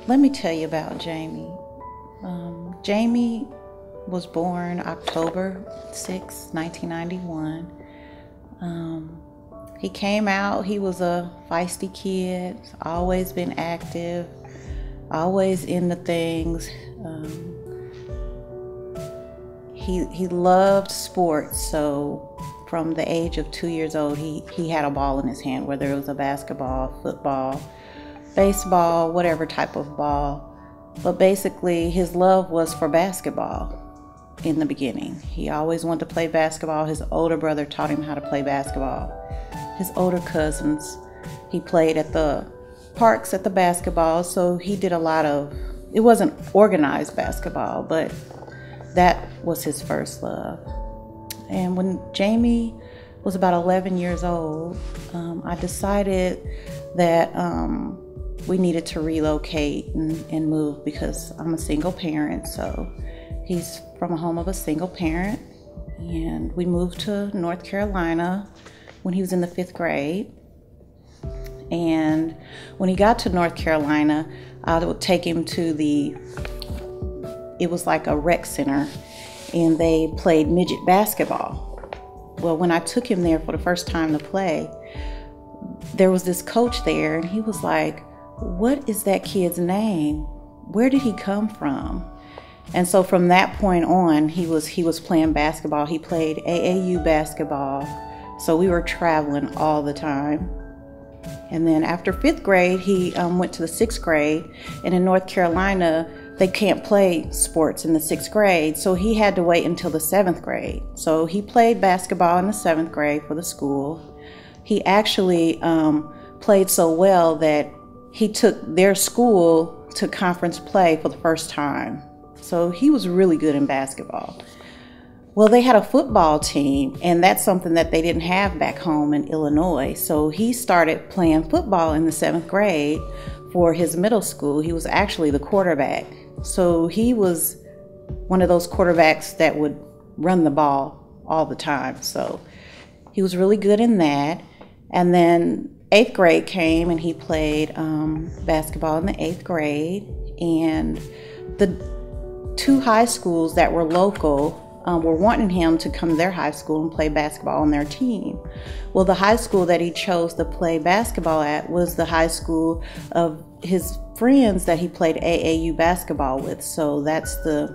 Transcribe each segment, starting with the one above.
Let me tell you about Jamie. Jamie was born October 6, 1991. He came out, he was a feisty kid, always been active, always into things. He loved sports, so from the age of 2 years old, he had a ball in his hand, whether it was a basketball, football, baseball, whatever type of ball. But basically, his love was for basketball in the beginning. He always wanted to play basketball. His older brother taught him how to play basketball. His older cousins, he played at the parks at the basketball, so he did a lot of, it wasn't organized basketball, but that was his first love. And when Jamie was about 11 years old, I decided that we needed to relocate and move because I'm a single parent. So he's from a home of a single parent, and we moved to North Carolina when he was in the 5th grade. And when he got to North Carolina, I would take him to it was like a rec center, and they played midget basketball. Well, when I took him there for the first time to play, there was this coach there, and he was like, "What is that kid's name? Where did he come from?" And so from that point on, he was playing basketball. He played AAU basketball, so we were traveling all the time. And then after 5th grade, he went to the 6th grade, and in North Carolina, they can't play sports in the 6th grade, so he had to wait until the 7th grade. So he played basketball in the 7th grade for the school. He actually played so well that he took their school to conference play for the first time. So he was really good in basketball. Well, they had a football team, and that's something that they didn't have back home in Illinois. So he started playing football in the 7th grade for his middle school. He was actually the quarterback. So he was one of those quarterbacks that would run the ball all the time. So he was really good in that. And then 8th grade came, and he played basketball in the 8th grade. And the 2 high schools that were local were wanting him to come to their high school and play basketball on their team. Well, the high school that he chose to play basketball at was the high school of his friends that he played AAU basketball with. So that's the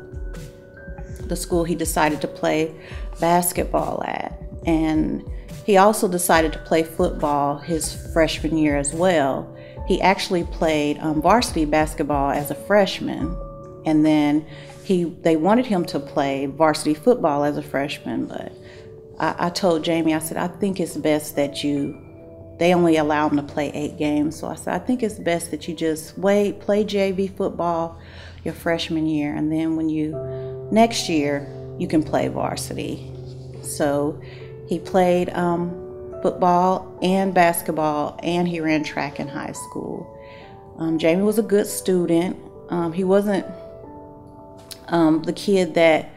school he decided to play basketball at. And he also decided to play football his freshman year as well. He actually played varsity basketball as a freshman, and then they wanted him to play varsity football as a freshman, but I told Jamie, I said, I think it's best that they only allow him to play 8 games. So I said, I think it's best that you just wait, play JV football your freshman year, and then next year, you can play varsity. So he played football and basketball, and he ran track in high school. Jamie was a good student. He wasn't the kid that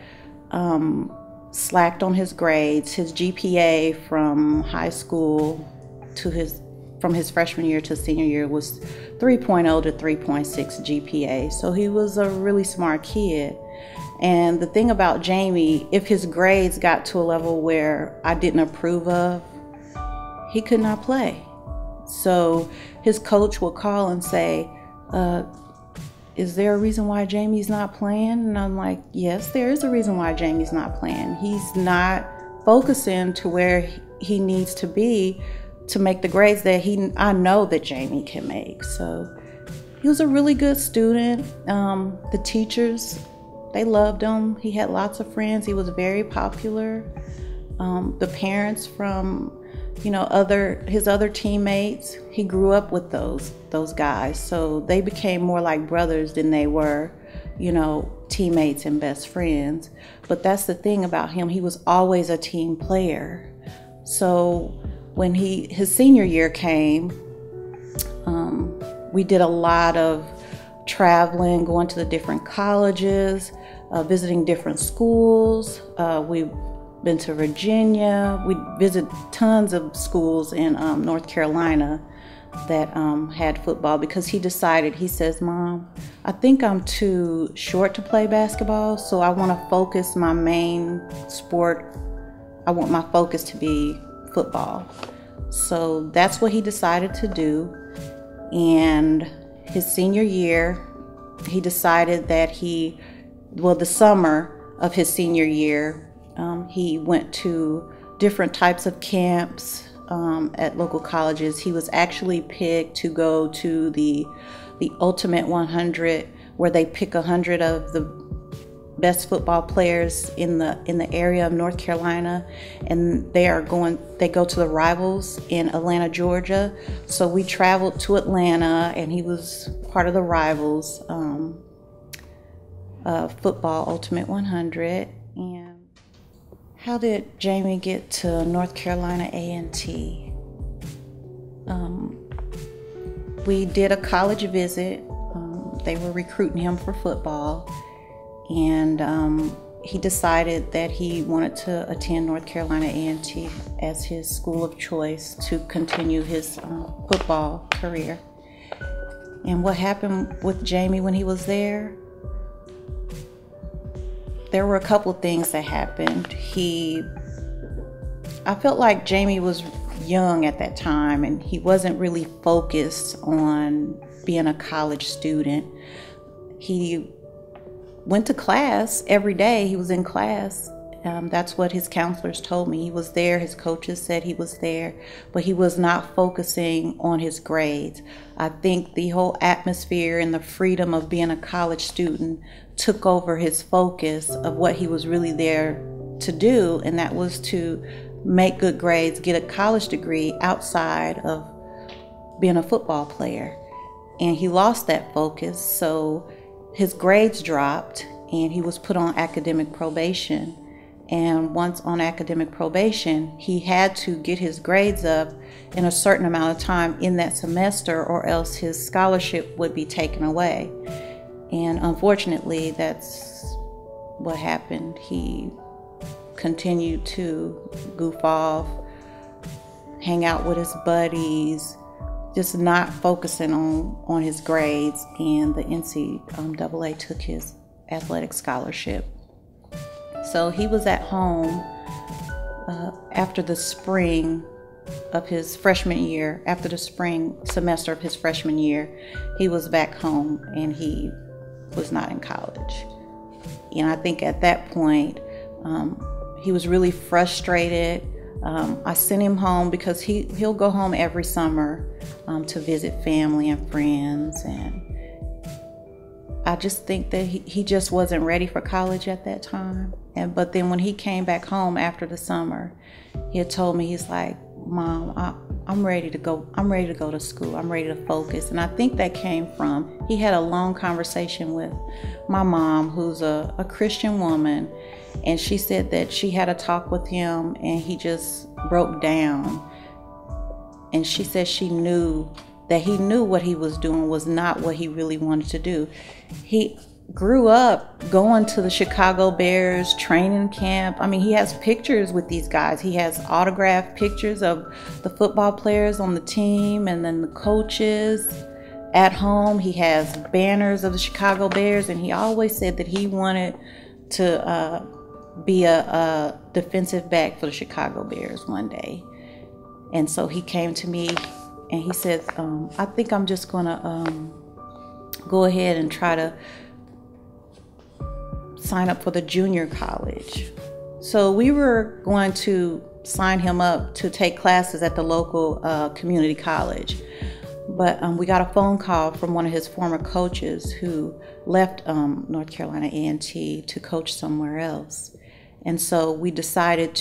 slacked on his grades. His GPA from high school from his freshman year to senior year was 3.0 to 3.6 GPA. So he was a really smart kid. And the thing about Jamie, if his grades got to a level where I didn't approve of, he could not play. So his coach would call and say, is there a reason why Jamie's not playing? And I'm like, yes, there is a reason why Jamie's not playing. He's not focusing to where he needs to be to make the grades that I know that Jamie can make. So he was a really good student. The teachers, they loved him. He had lots of friends. He was very popular. The parents from his other teammates, he grew up with those guys, so they became more like brothers than they were, teammates and best friends. But that's the thing about him, he was always a team player. So when his senior year came, we did a lot of traveling, going to the different colleges, visiting different schools. We've been to Virginia. We visited tons of schools in North Carolina. that had football, because he decided, he says, "Mom, I think I'm too short to play basketball, so I want to focus my main sport. I want my focus to be football." So that's what he decided to do. And his senior year, he decided that the summer of his senior year, he went to different types of camps at local colleges. He was actually picked to go to the Ultimate 100, where they pick 100 of the best football players in the area of North Carolina, and they go to the rivals in Atlanta, Georgia. So we traveled to Atlanta, and he was part of the rivals football Ultimate 100. And how did Jamie get to North Carolina A&T? We did a college visit. They were recruiting him for football, and he decided that he wanted to attend North Carolina A&T as his school of choice to continue his football career. And what happened with Jamie when he was there? There were a couple of things that happened. I felt like Jamie was young at that time, and he wasn't really focused on being a college student. He went to class every day. He was in class. That's what his counselors told me. He was there. His coaches said he was there, but he was not focusing on his grades. I think the whole atmosphere and the freedom of being a college student took over his focus of what he was really there to do, and that was to make good grades, get a college degree outside of being a football player. And he lost that focus, so his grades dropped, and he was put on academic probation. And once on academic probation, he had to get his grades up in a certain amount of time in that semester, or else his scholarship would be taken away. And unfortunately, that's what happened. He continued to goof off, hang out with his buddies, just not focusing on his grades, and the NCAA took his athletic scholarship. So he was at home after the spring of his freshman year, after the spring semester of his freshman year. He was back home, and he was not in college. And I think at that point, he was really frustrated. I sent him home because he'll go home every summer to visit family and friends, and I just think that he just wasn't ready for college at that time. But then when he came back home after the summer, he had told me, he's like, "Mom, I'm ready to go. I'm ready to go to school. I'm ready to focus." And I think that came from, he had a long conversation with my mom, who's a Christian woman, and she said that she had a talk with him, and he just broke down. And she said she knew that he knew what he was doing was not what he really wanted to do. He grew up going to the Chicago Bears training camp. I mean, he has pictures with these guys. He has autographed pictures of the football players on the team, and then the coaches. At home, he has banners of the Chicago Bears, and he always said that he wanted to be a defensive back for the Chicago Bears one day. And so he came to me, and he said, "I think I'm just gonna go ahead and try to sign up for the junior college." So we were going to sign him up to take classes at the local community college. But we got a phone call from one of his former coaches who left North Carolina A&T to coach somewhere else. And so we decided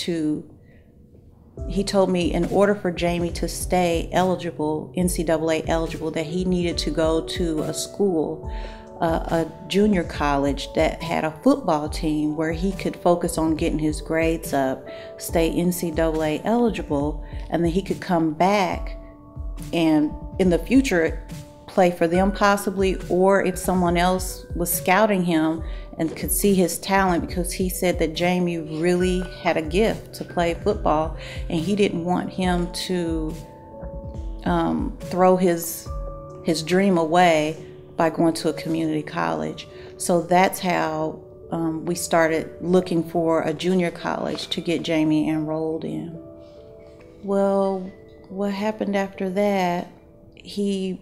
he told me in order for Jamie to stay eligible, NCAA eligible, that he needed to go to a school, a junior college that had a football team where he could focus on getting his grades up, stay NCAA eligible, and then he could come back and in the future play for them possibly, or if someone else was scouting him and could see his talent, because he said that Jamie really had a gift to play football, and he didn't want him to throw his dream away by going to a community college. So that's how we started looking for a junior college to get Jamie enrolled in. Well, what happened after that, we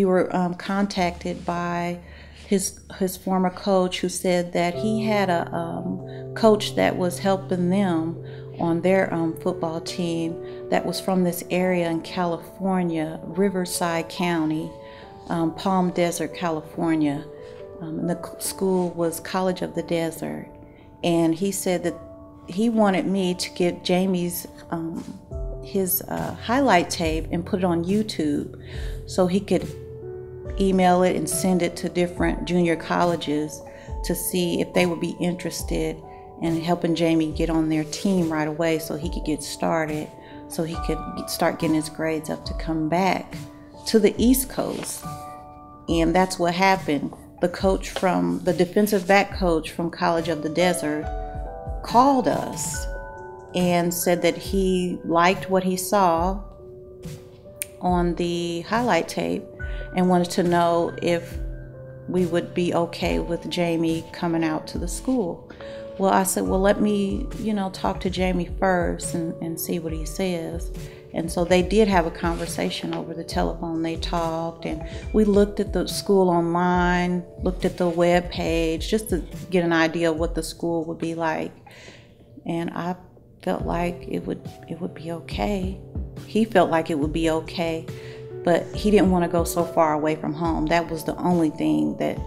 were contacted by his former coach, who said that he had a coach that was helping them on their football team that was from this area in California, Riverside County, Palm Desert, California. And the school was College of the Desert. And he said that he wanted me to get Jamie's his highlight tape and put it on YouTube so he could email it and send it to different junior colleges to see if they would be interested in helping Jamie get on their team right away so he could get started, so he could start getting his grades up to come back to the East Coast. And that's what happened. The defensive back coach from College of the Desert called us and said that he liked what he saw on the highlight tape and wanted to know if we would be okay with Jamie coming out to the school. Well, I said, well, let me, talk to Jamie first and see what he says. And so they did have a conversation over the telephone. They talked, and we looked at the school online, looked at the web page just to get an idea of what the school would be like. And I felt like it would be okay. He felt like it would be okay, but he didn't want to go so far away from home. That was the only thing that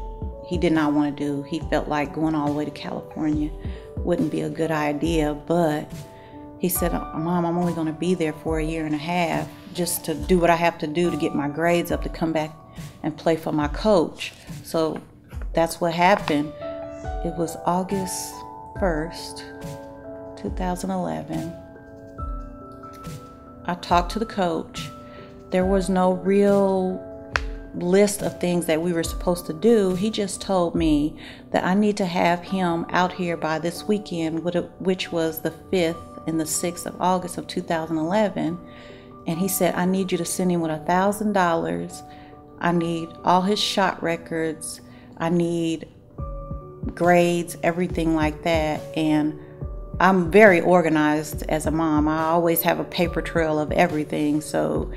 he did not want to do. He felt like going all the way to California wouldn't be a good idea, but he said, Mom, I'm only going to be there for 1.5 years just to do what I have to do to get my grades up to come back and play for my coach. So that's what happened. It was August 1st, 2011. I talked to the coach. There was no real list of things that we were supposed to do. He just told me that I need to have him out here by this weekend, which was the 5th and the 6th of August of 2011. And he said, I need you to send him with $1,000. I need all his shot records. I need grades, everything like that. And I'm very organized as a mom. I always have a paper trail of everything. So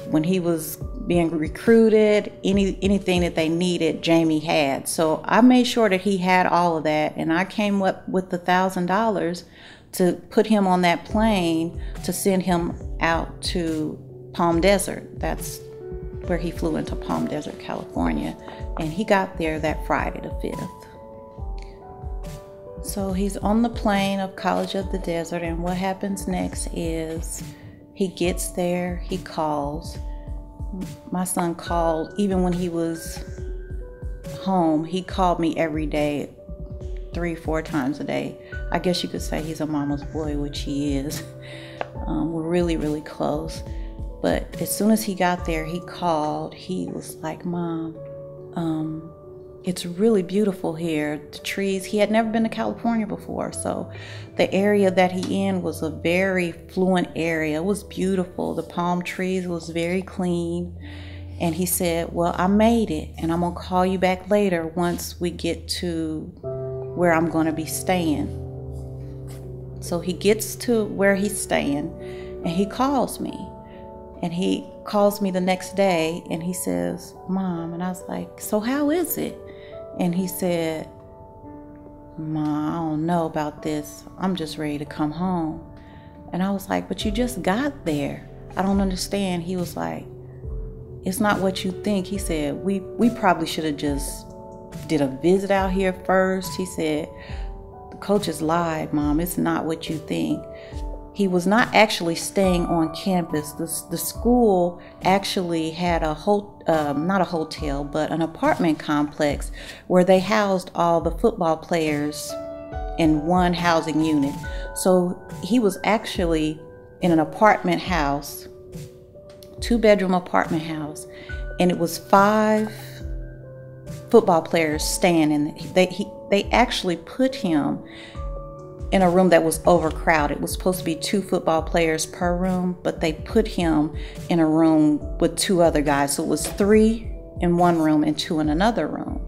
when he was being recruited, anything that they needed, Jamie had. So I made sure that he had all of that, and I came up with the $1,000 to put him on that plane to send him out to Palm Desert. That's where he flew into Palm Desert, California, and he got there that Friday the 5th. So he's on the plane of College of the Desert, and what happens next is he gets there, he calls. My son called, even when he was home, he called me every day, 3-4 times a day. I guess you could say he's a mama's boy, which he is. We're really, really close. But as soon as he got there, he called. He was like, Mom, it's really beautiful here. The trees, he had never been to California before, so the area that he in was a very fluent area. It was beautiful. The palm trees was very clean. And he said, well, I made it, and I'm gonna call you back later once we get to where I'm gonna be staying. So he gets to where he's staying, and he calls me. And he calls me the next day, and he says, Mom, and I was like, so how is it? And he said, Mom, I don't know about this. I'm just ready to come home. And I was like, but you just got there. I don't understand. He was like, it's not what you think. He said, we probably should have just did a visit out here first. He said, the coaches lied, Mom. It's not what you think. He was not actually staying on campus. The school actually had not a hotel, but an apartment complex where they housed all the football players in one housing unit. So he was actually in an apartment house, 2-bedroom apartment house, and it was 5 football players staying in. They actually put him in a room that was overcrowded. It was supposed to be 2 football players per room, but they put him in a room with 2 other guys. So it was 3 in one room and 2 in another room.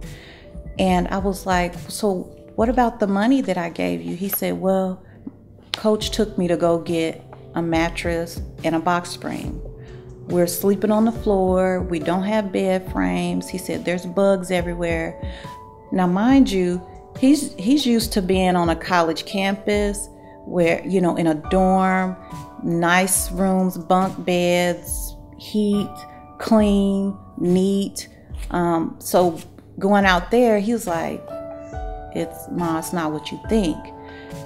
And I was like, so what about the money that I gave you? He said, well, coach took me to go get a mattress and a box spring. We're sleeping on the floor. We don't have bed frames. He said, there's bugs everywhere. Now, mind you, he's used to being on a college campus where, you know, in a dorm, nice rooms, bunk beds, heat, clean, neat. So going out there, he was like, it's not what you think.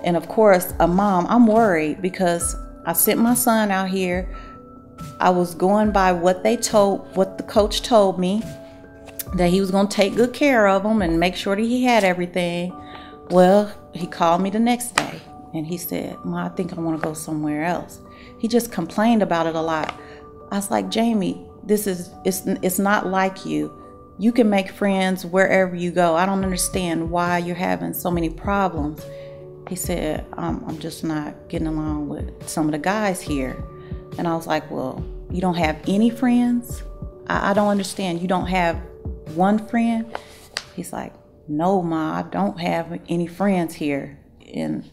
And of course, a mom, I'm worried because I sent my son out here. I was going by what the coach told me, that he was going to take good care of him and make sure that he had everything. Well, he called me the next day and he said, Ma, I think I want to go somewhere else. He just complained about it a lot. I was like, Jamie, it's not like you. You can make friends wherever you go. I don't understand why you're having so many problems. He said, I'm just not getting along with some of the guys here. And I was like, well, you don't have any friends? I don't understand. You don't have one friend? He's like, no, Ma, I don't have any friends here. And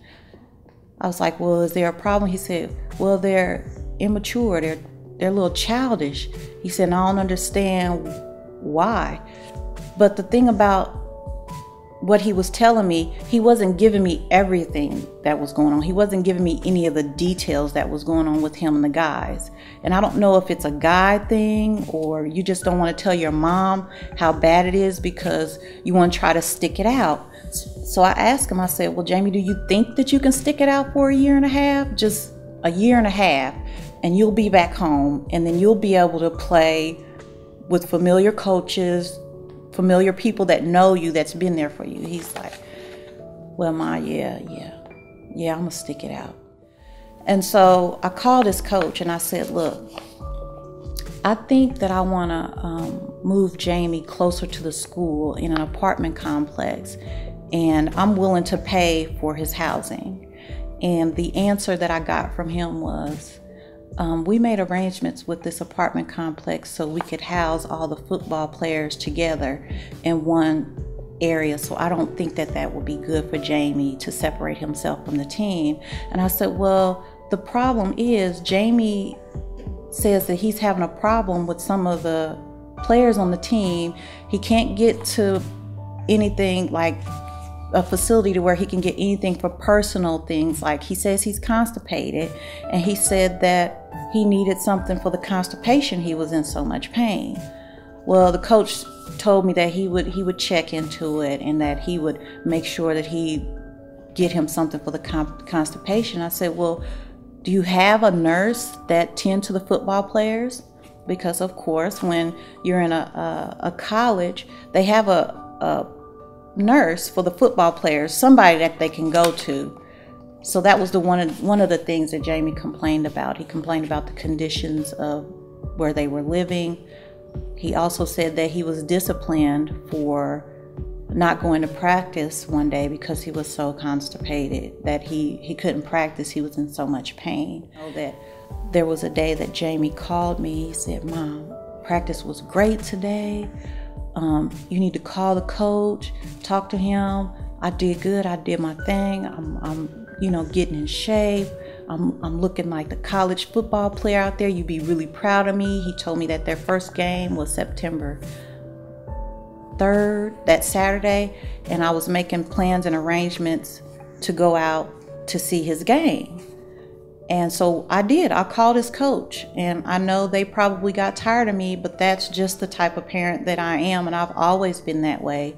I was like, well, is there a problem? He said, well, they're immature. They're a little childish. He said, I don't understand why. But the thing about what he was telling me, he wasn't giving me everything that was going on. He wasn't giving me any of the details that was going on with him and the guys. And I don't know if it's a guy thing or you just don't want to tell your mom how bad it is because you want to try to stick it out. So I asked him, I said, well, Jamie, do you think that you can stick it out for a year and a half? Just a year and a half, and you'll be back home, and then you'll be able to play with familiar coaches, familiar people that know you, that's been there for you. He's like, well, Ma, yeah, I'm gonna stick it out. And so I called his coach and I said, look, I think that I wanna move Jamie closer to the school in an apartment complex, and I'm willing to pay for his housing. And the answer that I got from him was, we made arrangements with this apartment complex so we could house all the football players together in one area. So I don't think that that would be good for Jamie to separate himself from the team. And I said, well, the problem is Jamie says that he's having a problem with some of the players on the team. He can't get to anything like a facility to where he can get anything for personal things. Like he says he's constipated, and he said that he needed something for the constipation. He was in so much pain. Well, the coach told me that he would check into it and that he would make sure that he get him something for the constipation. I said, well, do you have a nurse that tend to the football players? Because of course, when you're in a college, they have a nurse for the football players, somebody that they can go to. So that was one of the things that Jamie complained about. He complained about the conditions of where they were living. He also said that he was disciplined for not going to practice one day because he was so constipated that he couldn't practice. He was in so much pain. I know that there was a day that Jamie called me. He said, Mom, practice was great today. You need to call the coach, talk to him. I did good. I did my thing. I'm getting in shape. I'm looking like the college football player out there. You'd be really proud of me. He told me that their first game was September 3rd, that Saturday, and I was making plans and arrangements to go out to see his game. And so I did. I called his coach, and I know they probably got tired of me, but that's just the type of parent that I am, and I've always been that way.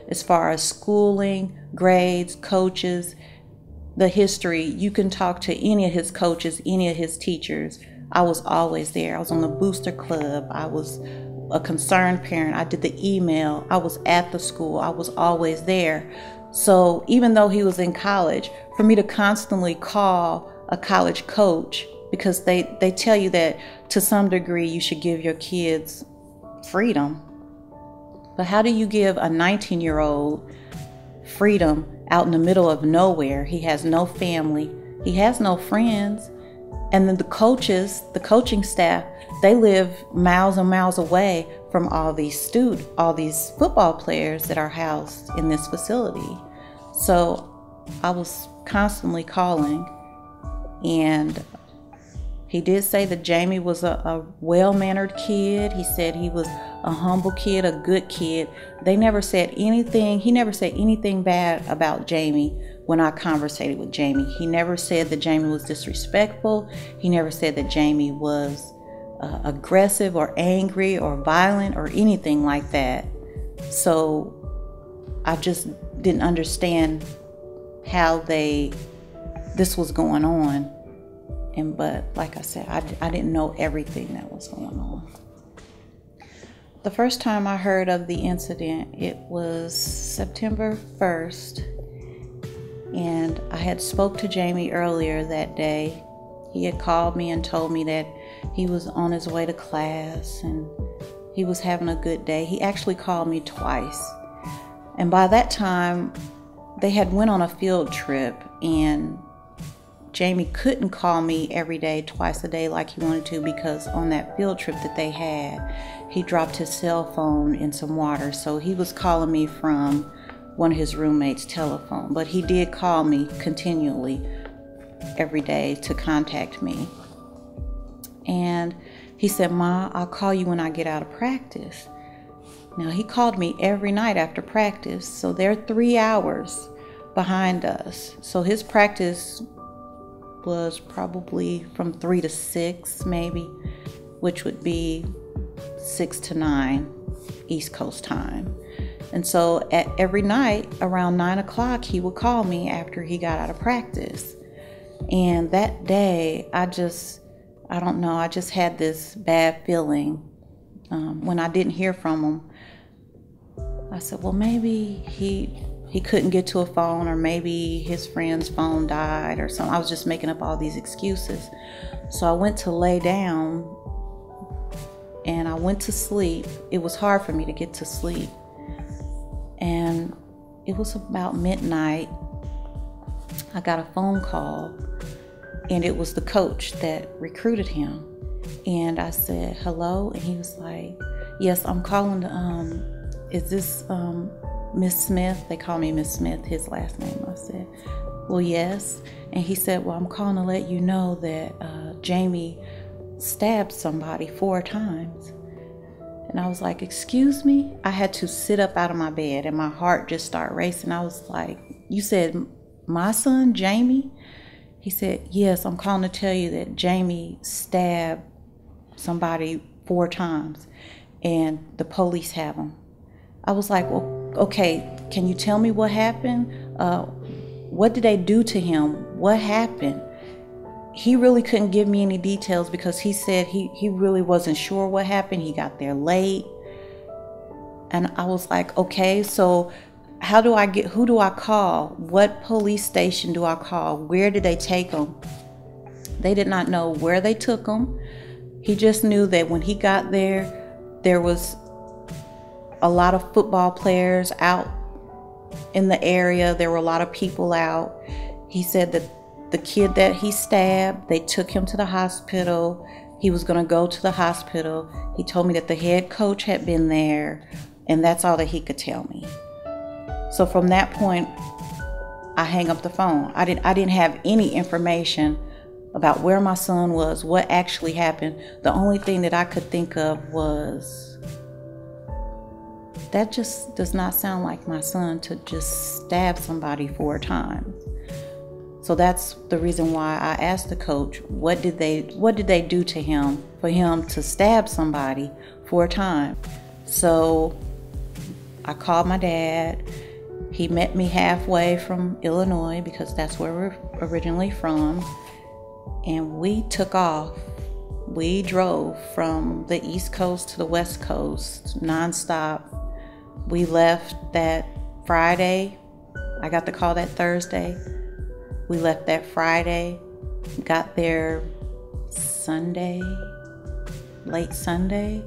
As far as schooling, grades, coaches, the history, you can talk to any of his coaches, any of his teachers. I was always there. I was on the booster club. I was a concerned parent. I did the email. I was at the school. I was always there. So even though he was in college, for me to constantly call a college coach, because they tell you that to some degree you should give your kids freedom. But how do you give a 19-year-old freedom out in the middle of nowhere. He has no family. He has no friends. And then the coaches, the coaching staff, they live miles and miles away from all these football players that are housed in this facility. So I was constantly calling, and he did say that Jamie was a well-mannered kid. He said he was a humble kid, a good kid. They never said anything. He never said anything bad about Jamie when I conversated with Jamie. He never said that Jamie was disrespectful. He never said that Jamie was aggressive or angry or violent or anything like that. So I just didn't understand how this was going on. But like I said, I didn't know everything that was going on. The first time I heard of the incident, it was September 1st. And I had spoke to Jamie earlier that day. He had called me and told me that he was on his way to class and he was having a good day. He actually called me twice. And by that time, they had went on a field trip, and Jamie couldn't call me every day, twice a day like he wanted to, because on that field trip that they had, he dropped his cell phone in some water. So he was calling me from one of his roommates' telephone. But he did call me continually every day to contact me. And he said, "Ma, I'll call you when I get out of practice." Now, he called me every night after practice. So they're 3 hours behind us. So his practice was probably from 3 to 6 maybe, which would be 6 to 9 East Coast time. And so every night around 9 o'clock, he would call me after he got out of practice. And that day, I don't know, I just had this bad feeling. When I didn't hear from him, I said, well, maybe he couldn't get to a phone, or maybe his friend's phone died or something. I was just making up all these excuses. So I went to lay down and I went to sleep. It was hard for me to get to sleep. And it was about midnight. I got a phone call, and it was the coach that recruited him. And I said, hello? And he was like, yes, I'm calling, is this Miss Smith? They call me Miss Smith, his last name. I said, well, yes. And he said, well, I'm calling to let you know that Jamie stabbed somebody 4 times. And I was like, excuse me? I had to sit up out of my bed, and my heart just started racing. I was like, you said my son, Jamie? He said, yes, I'm calling to tell you that Jamie stabbed somebody 4 times, and the police have him. I was like, well, okay, can you tell me what happened? What did they do to him? What happened? He really couldn't give me any details, because he said he really wasn't sure what happened. He got there late. And I was like, okay, so who do I call? What police station do I call? Where did they take him? They did not know where they took him. He just knew that when he got there, there was a lot of football players out in the area. There were a lot of people out. He said that the kid that he stabbed, they took him to the hospital. He was going to go to the hospital. He told me that the head coach had been there, and that's all that he could tell me. So from that point, I hang up the phone. I didn't have any information about where my son was, what actually happened. The only thing that I could think of was, that just does not sound like my son to just stab somebody 4 times. So that's the reason why I asked the coach, what did they do to him for him to stab somebody 4 times? So I called my dad. He met me halfway from Illinois, because that's where we're originally from. And we took off. We drove from the East Coast to the West Coast nonstop. We left that Friday. I got the call that Thursday. We left that Friday, got there Sunday, late Sunday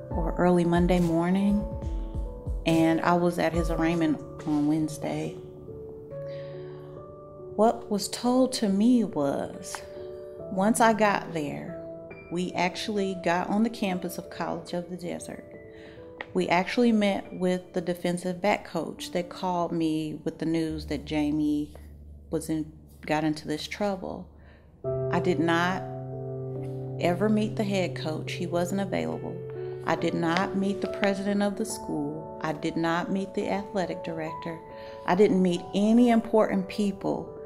or early Monday morning. And I was at his arraignment on Wednesday. what was told to me was, once I got there, we actually got on the campus of College of the Desert. We actually met with the defensive back coach that called me with the news that Jamie got into this trouble. I did not ever meet the head coach. He wasn't available. I did not meet the president of the school. I did not meet the athletic director. I didn't meet any important people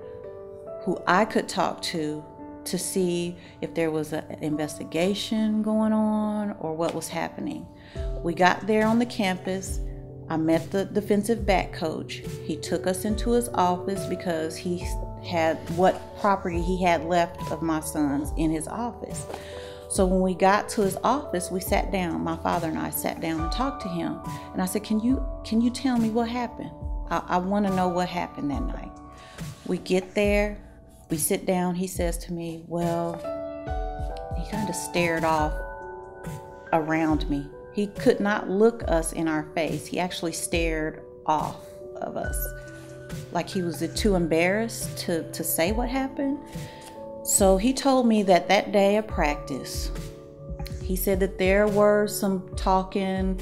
who I could talk to see if there was an investigation going on or what was happening. We got there on the campus. I met the defensive back coach. He took us into his office because he had what property he had left of my son's in his office. So when we got to his office, we sat down. My father and I sat down and talked to him. And I said, can you tell me what happened? I want to know what happened that night. We get there. We sit down. He says to me, well, he kind of stared off around me. He could not look us in our face. He actually stared off of us, like he was too embarrassed to say what happened. So he told me that day of practice, he said that there were some talking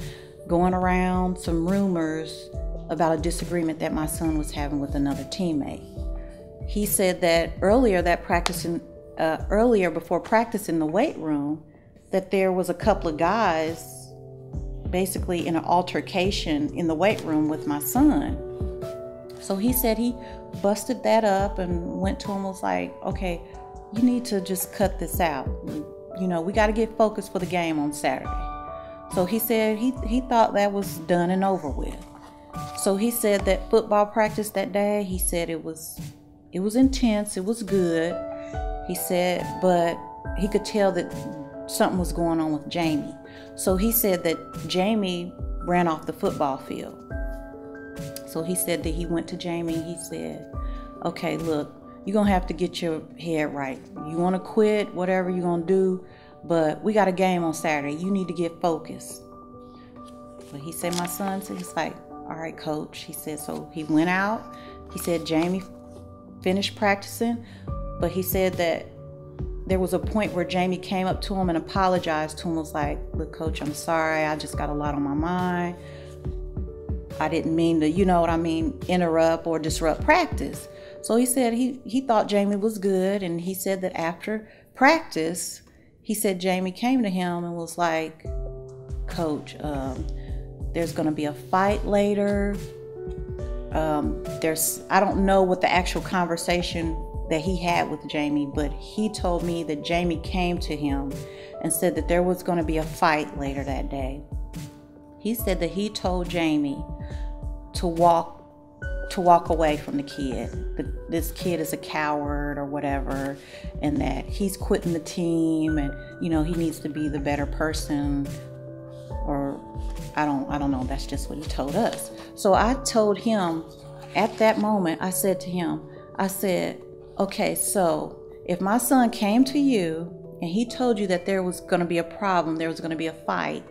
going around, some rumors about a disagreement that my son was having with another teammate. He said that earlier before practice in the weight room, that there was a couple of guys basically in an altercation in the weight room with my son. So he said he busted that up and went to him and was like, okay, you need to just cut this out. You know, we got to get focused for the game on Saturday. So he said he thought that was done and over with. So he said that football practice that day, he said it was intense, it was good. He said, but he could tell that something was going on with Jamie. So he said that Jamie ran off the football field. So he said that he went to Jamie. He said, okay, look, you're going to have to get your head right. You want to quit, whatever you're going to do, but we got a game on Saturday. You need to get focused. But he said, my son, so he's like, all right, coach. He said, so he went out. He said Jamie finished practicing, but he said that there was a point where Jamie came up to him and apologized to him, was like, look, coach, I'm sorry. I just got a lot on my mind. I didn't mean to, interrupt or disrupt practice. So he said he thought Jamie was good. And he said that after practice, he said Jamie came to him and was like, coach, there's going to be a fight later. I don't know what the actual conversation that he had with Jamie, but he told me that Jamie came to him and said that there was going to be a fight later that day. He said that he told Jamie to walk away from the kid. That this kid is a coward or whatever, and that he's quitting the team, and he needs to be the better person. Or I don't know. That's just what he told us. So I told him at that moment. I said to him, okay, so if my son came to you and he told you that there was going to be a problem, there was going to be a fight,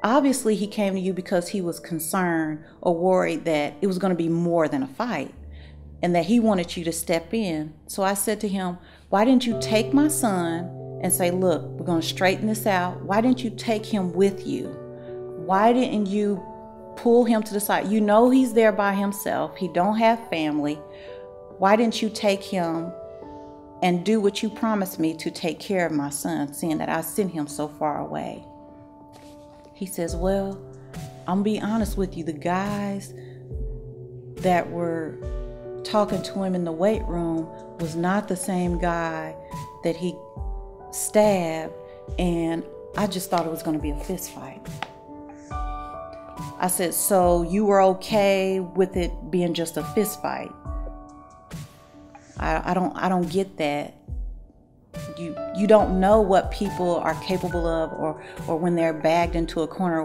obviously he came to you because he was concerned or worried that it was going to be more than a fight and that he wanted you to step in. So I said to him, why didn't you take my son and say, look, we're going to straighten this out? Why didn't you take him with you? Why didn't you pull him to the side? You know he's there by himself. He don't have family. Why didn't you take him and do what you promised me to take care of my son, seeing that I sent him so far away? He says, well, I'm going to be honest with you. The guys that were talking to him in the weight room was not the same guy that he stabbed, and I just thought it was going to be a fist fight. I said, so you were okay with it being just a fist fight? I don't get that. You don't know what people are capable of, or when they're bagged into a corner,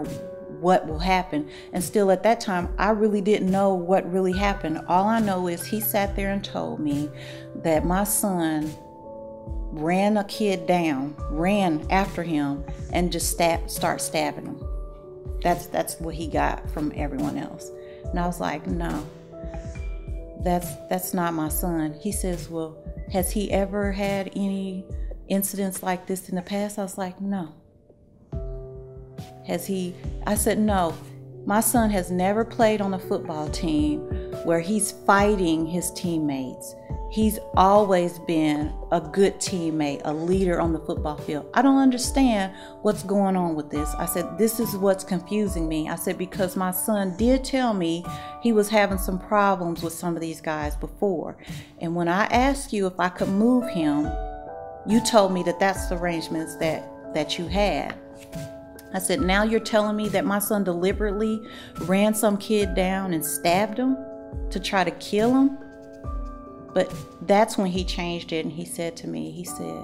what will happen. And still at that time, I really didn't know what really happened. All I know is he sat there and told me that my son ran a kid down, ran after him, and just start stabbing him. That's what he got from everyone else. And I was like, no, that's not my son. He says, well, has he ever had any incidents like this in the past? I was like, no. Has he? I said, no. My son has never played on a football team where he's fighting his teammates. He's always been a good teammate, a leader on the football field. I don't understand what's going on with this. I said, this is what's confusing me. I said, because my son did tell me he was having some problems with some of these guys before. And when I asked you if I could move him, you told me that that's the arrangements that you had. I said, now you're telling me that my son deliberately ran some kid down and stabbed him to try to kill him? But that's when he changed it, and he said to me, he said,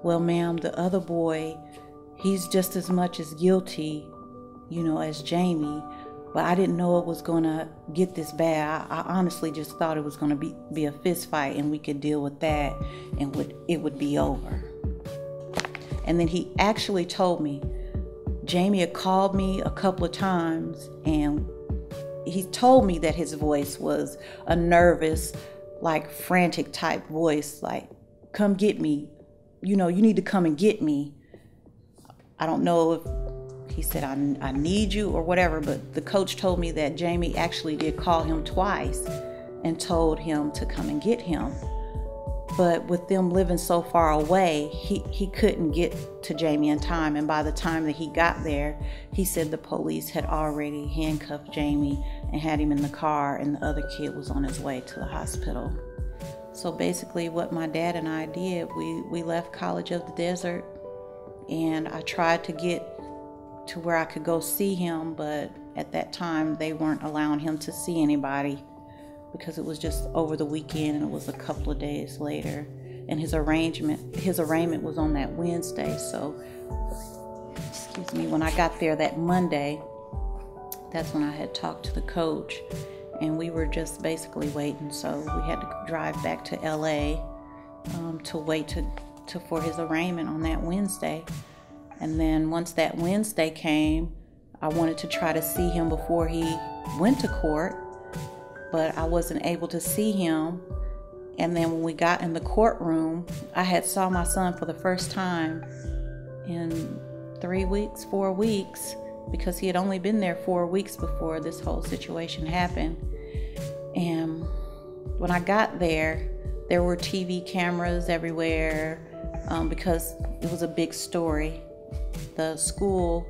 well, ma'am, the other boy, he's just as much as guilty, as Jamie, but I didn't know it was going to get this bad. I honestly just thought it was going to be a fist fight, and we could deal with that, and it would be over. And then he actually told me, Jamie had called me a couple of times, and he told me that his voice was a nervous, like frantic type voice, like, come get me. You need to come and get me. I don't know if he said, I need you or whatever, but the coach told me that Jamie actually did call him twice and told him to come and get him. But with them living so far away, he couldn't get to Jamie in time. And by the time that he got there, he said the police had already handcuffed Jamie and had him in the car, and the other kid was on his way to the hospital. So basically what my dad and I did, we left College of the Desert, and I tried to get to where I could go see him, but at that time they weren't allowing him to see anybody, because it was just over the weekend and it was a couple of days later, and his arraignment was on that Wednesday. So when I got there that Monday, that's when I had talked to the coach, and we were just basically waiting. So we had to drive back to LA to wait for his arraignment on that Wednesday. And then once that Wednesday came, I wanted to try to see him before he went to court, but I wasn't able to see him. And then when we got in the courtroom, I had saw my son for the first time in 4 weeks, because he had only been there 4 weeks before this whole situation happened. And when I got there were TV cameras everywhere, because it was a big story. The school,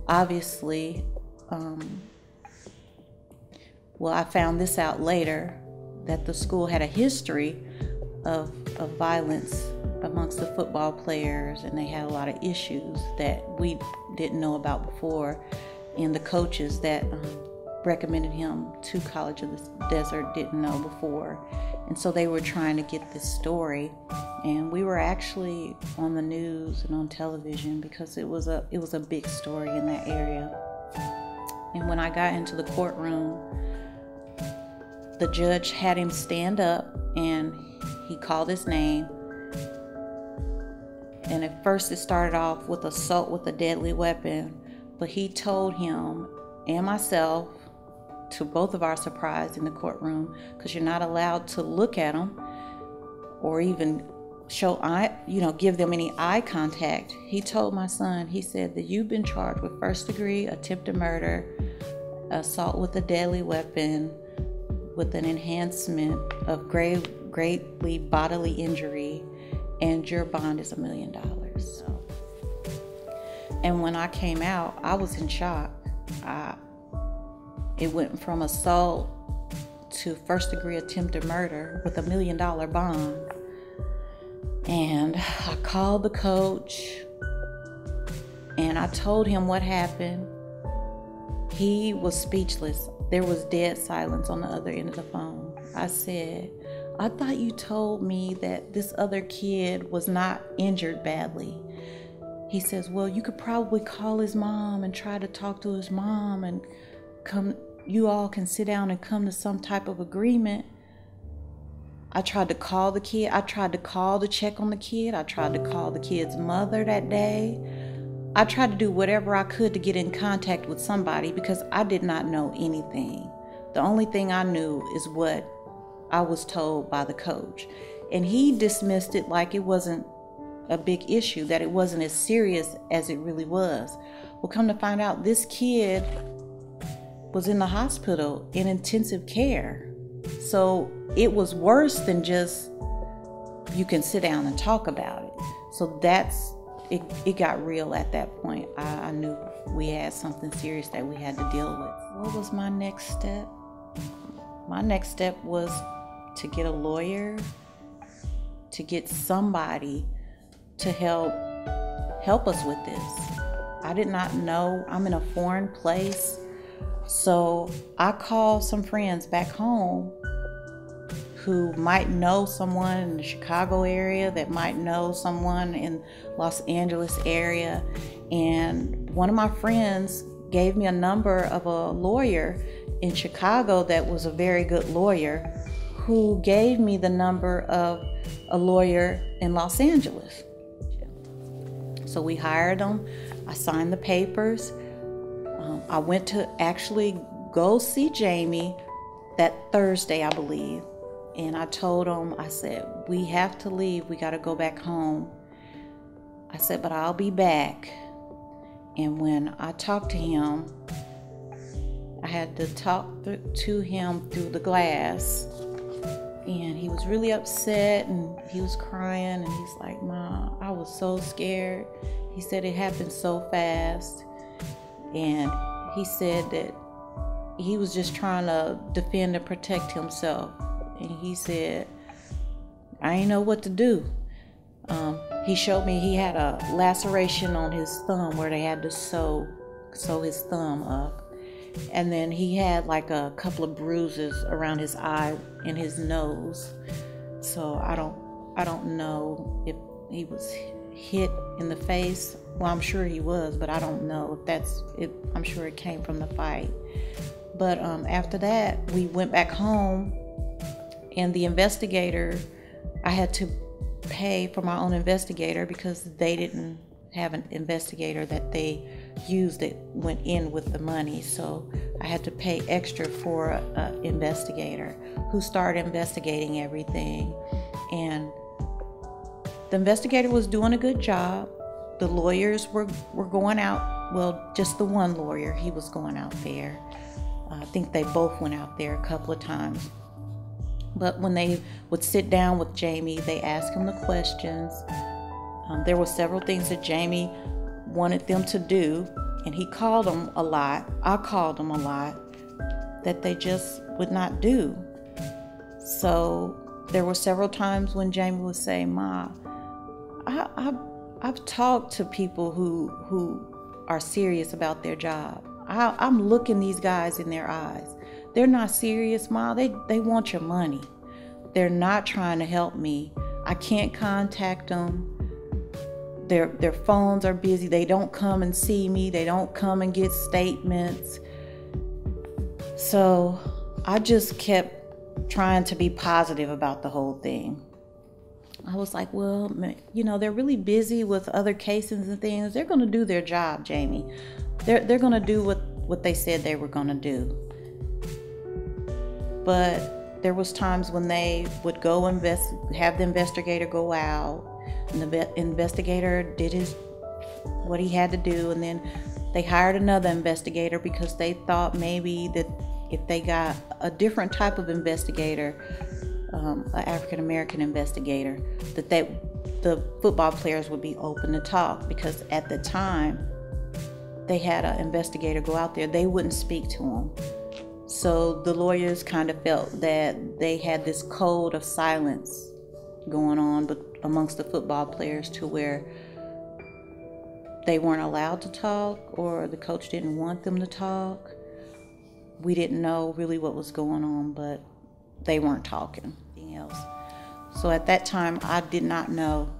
obviously, I found this out later, that the school had a history of violence amongst the football players, and they had a lot of issues that we didn't know about before, and the coaches that recommended him to College of the Desert didn't know before. And so they were trying to get this story, and we were actually on the news and on television because it was a big story in that area. And when I got into the courtroom, the judge had him stand up, and he called his name. And at first it started off with assault with a deadly weapon, but he told him and myself, to both of our surprise in the courtroom, because you're not allowed to look at them or even give them any eye contact. He told my son, he said that you've been charged with first-degree attempted murder, assault with a deadly weapon, with an enhancement of greatly bodily injury, and your bond is $1 million. So, and when I came out, I was in shock. It went from assault to first-degree attempted murder with $1 million bond. And I called the coach, and I told him what happened. He was speechless. There was dead silence on the other end of the phone. I said, I thought you told me that this other kid was not injured badly. He says, well, you could probably call his mom and try to talk to his mom, and you all can sit down and come to some type of agreement. I tried to call the kid. I tried to call to check on the kid. I tried to call the kid's mother that day. I tried to do whatever I could to get in contact with somebody, because I did not know anything. The only thing I knew is what I was told by the coach. And he dismissed it like it wasn't a big issue, that it wasn't as serious as it really was. Well, come to find out, this kid was in the hospital in intensive care. So it was worse than just, you can sit down and talk about it. So it got real at that point. I knew we had something serious that we had to deal with. What was my next step? My next step was to get a lawyer, to get somebody to help us with this. I did not know. I'm in a foreign place. So I called some friends back home who might know someone in the Chicago area, that might know someone in Los Angeles area. And one of my friends gave me a number of a lawyer in Chicago that was a very good lawyer, who gave me the number of a lawyer in Los Angeles. So we hired them. I signed the papers. I went to actually go see Jamie that Thursday, I believe. And I told him, I said, we have to leave. We got to go back home. I said, but I'll be back. And when I talked to him, I had to talk to him through the glass. And he was really upset, and he was crying, and he's like, Mom, I was so scared. He said it happened so fast. And he said that he was just trying to defend and protect himself. And he said, I ain't know what to do. He showed me he had a laceration on his thumb where they had to sew his thumb up. And then he had like a couple of bruises around his eye and his nose. So I don't know if he was hit in the face. Well, I'm sure he was, but I don't know if that's it. I'm sure it came from the fight. But after that, we went back home, and the investigator, I had to pay for my own investigator because they didn't have an investigator that they used that went in with the money. So I had to pay extra for an investigator who started investigating everything. And the investigator was doing a good job. The lawyers were going out. Well, just the one lawyer, he was going out there. I think they both went out there a couple of times. But when they would sit down with Jamie, they asked him the questions. There were several things that Jamie wanted them to do, and he called them a lot. I called them a lot that they just would not do. So there were several times when Jamie would say, Ma, I've talked to people who are serious about their job. I'm looking these guys in their eyes. They're not serious, Ma. They want your money. They're not trying to help me. I can't contact them. Their phones are busy. They don't come and see me. They don't come and get statements. So I just kept trying to be positive about the whole thing. I was like, well, you know, they're really busy with other cases and things. They're going to do their job, Jamie. They're going to do what they said they were going to do. But there was times when they would go have the investigator go out, and the investigator did what he had to do, and then they hired another investigator because they thought maybe that if they got a different type of investigator, an African-American investigator, that the football players would be open to talk, because at the time they had an investigator go out there, they wouldn't speak to him. So the lawyers kind of felt that they had this code of silence going on amongst the football players, to where they weren't allowed to talk, or the coach didn't want them to talk. We didn't know really what was going on, but they weren't talking. Anything else. So at that time, I did not know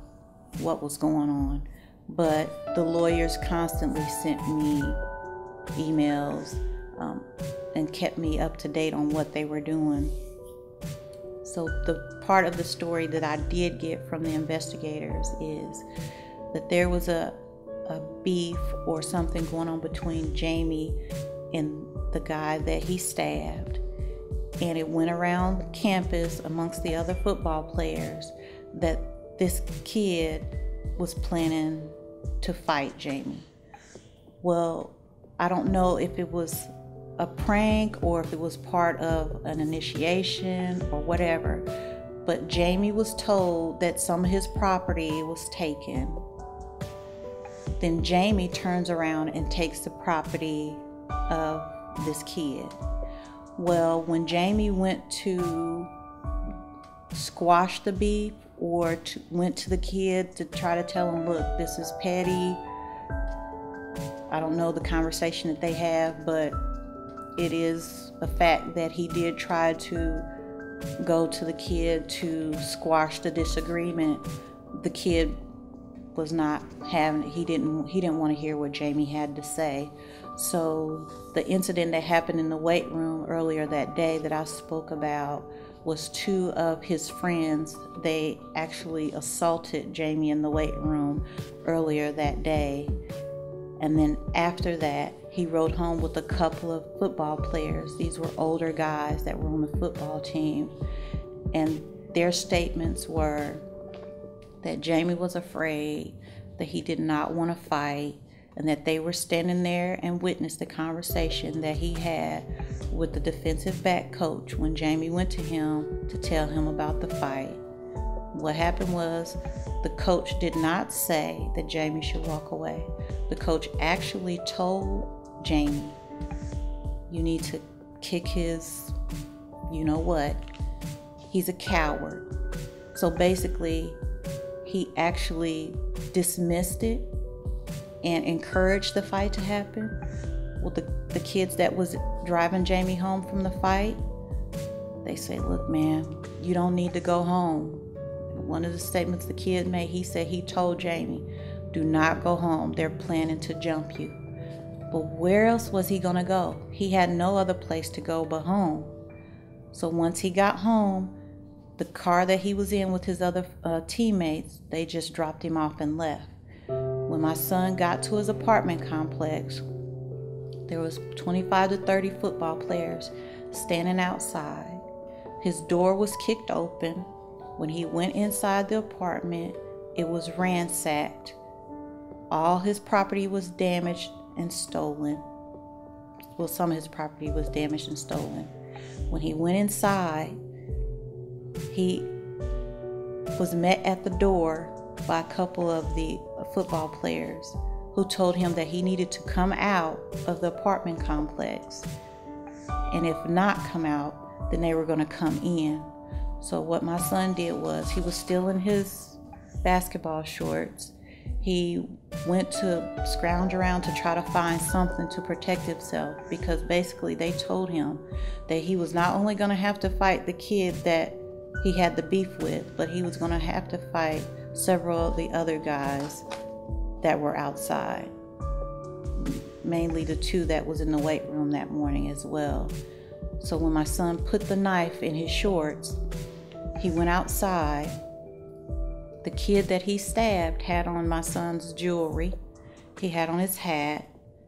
what was going on, but the lawyers constantly sent me emails and kept me up to date on what they were doing. So the part of the story that I did get from the investigators is that there was a beef or something going on between Jamie and the guy that he stabbed. and it went around campus amongst the other football players that this kid was planning to fight Jamie. Well, I don't know if it was a prank or if it was part of an initiation or whatever, but Jamie was told that some of his property was taken. Then Jamie turns around and takes the property of this kid. Well, when Jamie went to squash the beef or went to the kid to try to tell him, look, this is petty. I don't know the conversation that they have, but it is a fact that he did try to go to the kid to squash the disagreement. The kid was not having it. He didn't want to hear what Jamie had to say. So the incident that happened in the weight room earlier that day that I spoke about was two of his friends. They actually assaulted Jamie in the weight room earlier that day. And then after that, he rode home with a couple of football players. These were older guys that were on the football team. And their statements were that Jamie was afraid, that he did not want to fight, and that they were standing there and witnessed the conversation that he had with the defensive back coach when Jamie went to him to tell him about the fight. What happened was the coach did not say that Jamie should walk away. The coach actually told Jamie, you need to kick his, you know what, he's a coward. So basically, he actually dismissed it and encouraged the fight to happen. Well, the kids that was driving Jamie home from the fight, they say, look, man, you don't need to go home. One of the statements the kid made, he said he told Jamie, do not go home. They're planning to jump you. But where else was he going to go? He had no other place to go but home. So once he got home, the car that he was in with his other teammates, they just dropped him off and left. When my son got to his apartment complex, there was 25 to 30 football players standing outside. His door was kicked open. When he went inside the apartment, it was ransacked. All his property was damaged and stolen. Well, some of his property was damaged and stolen. When he went inside, he was met at the door by a couple of the football players who told him that he needed to come out of the apartment complex. And if not come out, then they were going to come in. So what my son did was, he was still in his basketball shorts. He went to scrounge around to try to find something to protect himself, because basically they told him that he was not only going to have to fight the kid that he had the beef with, but he was going to have to fight several of the other guys that were outside, mainly the two that was in the weight room that morning as well. So when my son put the knife in his shorts, he went outside. The kid that he stabbed had on my son's jewelry. He had on his hat.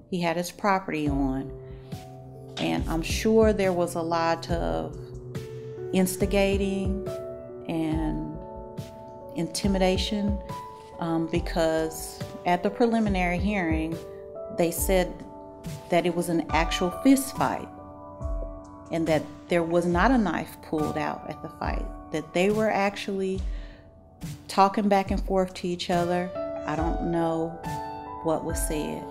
He had his property on. And I'm sure there was a lot of instigating and intimidation because at the preliminary hearing, they said that it was an actual fist fight and that there was not a knife pulled out at the fight, that they were actually talking back and forth to each other. I don't know what was said,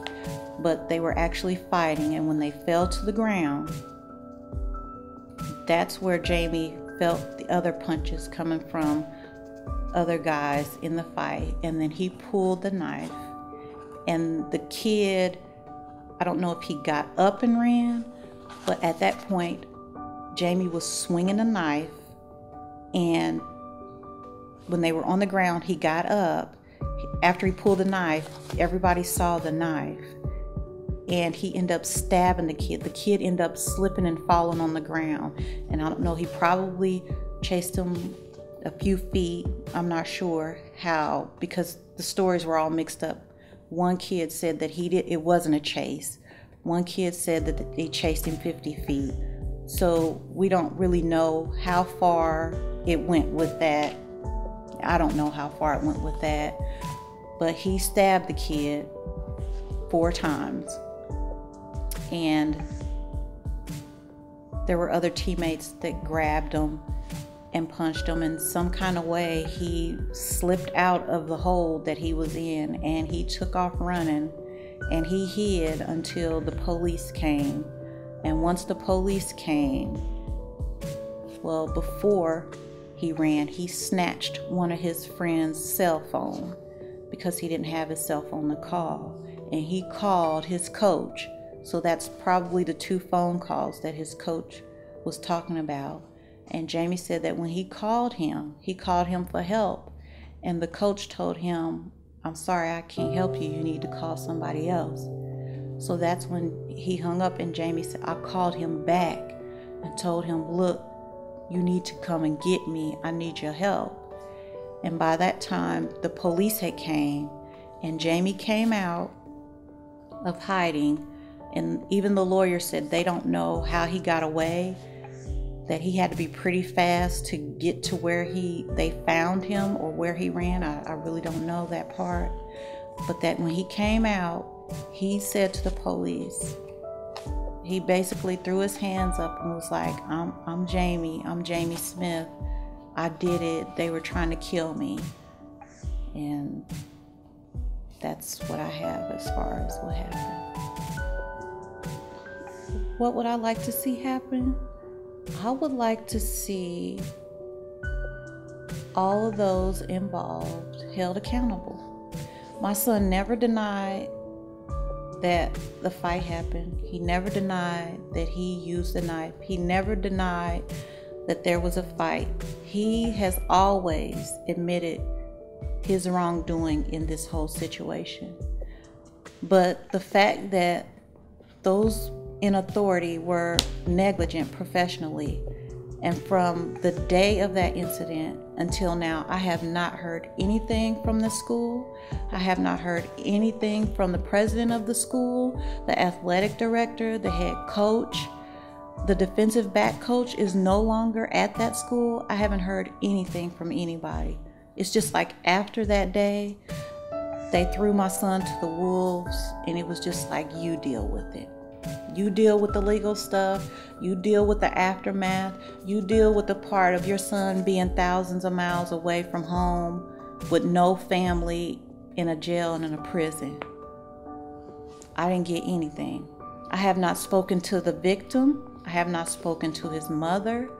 but they were actually fighting. And when they fell to the ground, that's where Jamie felt the other punches coming from other guys in the fight. And then he pulled the knife. And the kid, I don't know if he got up and ran, but at that point, Jamie was swinging a knife. And when they were on the ground, he got up. After he pulled the knife, everybody saw the knife. And he ended up stabbing the kid. The kid ended up slipping and falling on the ground. And I don't know, he probably chased him a few feet. I'm not sure how, because the stories were all mixed up. One kid said that it wasn't a chase. One kid said that he chased him 50 feet. So we don't really know how far it went with that. I don't know how far it went with that. But he stabbed the kid 4 times. And there were other teammates that grabbed him and punched him. In some kind of way, he slipped out of the hole that he was in, and he took off running, and he hid until the police came. And once the police came, well, before he ran, he snatched one of his friend's cell phone because he didn't have his cell phone to call, and he called his coach. So that's probably the 2 phone calls that his coach was talking about. And Jamie said that when he called him for help, and the coach told him, "I'm sorry, I can't help you. You need to call somebody else." So that's when he hung up, and Jamie said, I called him back and told him, "Look, you need to come and get me. I need your help." And by that time, the police had came, and Jamie came out of hiding. And even the lawyer said they don't know how he got away, that he had to be pretty fast to get to where they found him or where he ran. I really don't know that part. But that when he came out, he said to the police, he basically threw his hands up and was like, I'm Jamie Smith. I did it. They were trying to kill me. And that's what I have as far as what happened. What would I like to see happen? I would like to see all of those involved held accountable. My son never denied that the fight happened. He never denied that he used the knife. He never denied that there was a fight. He has always admitted his wrongdoing in this whole situation. But the fact that those in authority were negligent professionally, and from the day of that incident until now, I have not heard anything from the school. I have not heard anything from the president of the school, the athletic director, the head coach. The defensive back coach is no longer at that school. I haven't heard anything from anybody. It's just like after that day, they threw my son to the wolves, and it was just like, you deal with it. You deal with the legal stuff. You deal with the aftermath. You deal with the part of your son being thousands of miles away from home with no family, in a jail and in a prison. I didn't get anything. I have not spoken to the victim. I have not spoken to his mother.